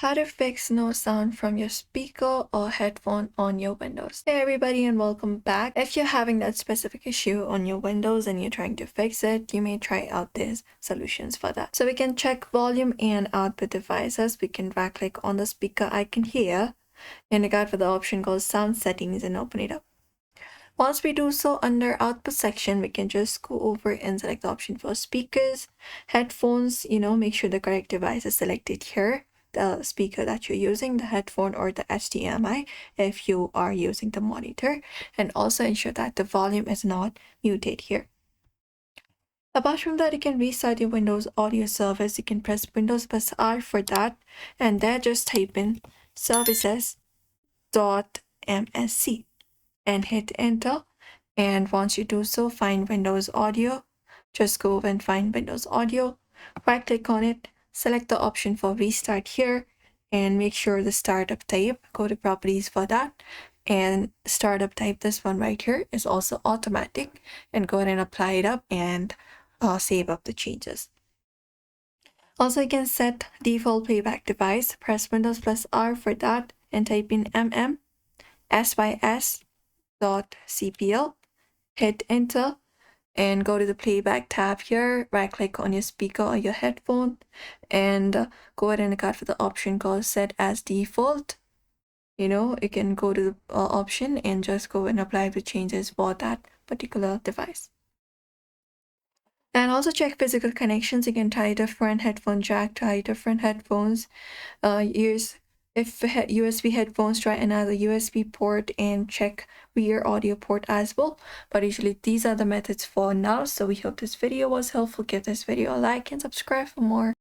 How to fix no sound from your speaker or headphone on your Windows. Hey everybody and welcome back. If you're having that specific issue on your Windows and you're trying to fix it, you may try out these solutions for that. So we can check volume and output devices. We can right click on the speaker icon here and look out for the option called sound settings and open it up. Once we do so, under output section, we can just go over and select the option for speakers, headphones, make sure the correct device is selected here, the speaker that you're using, the headphone or the HDMI if you are using the monitor, and also ensure that the volume is not muted here. Apart from that, you can restart your Windows audio service. You can press Windows plus R for that, and there just type in services.msc. and hit enter. And once you do so, find Windows Audio. Just go and find Windows Audio, right click on it, select the option for restart here, and make sure the startup type, go to properties for that, and startup type, this one right here, is also automatic, and go ahead and apply it up and save up the changes. Also, you can set default playback device, press Windows plus R for that, and type in sys.cpl, hit enter, and go to the playback tab here, right click on your speaker or your headphone, and go ahead and look out for the option called set as default. You can go to the option and just go and apply the changes for that particular device. And also check physical connections. You can tie different headphone jack, tie different headphones, use if USB headphones, try another USB port and check rear audio port as well. But usually these are the methods for now. So we hope this video was helpful. Give this video a like and subscribe for more.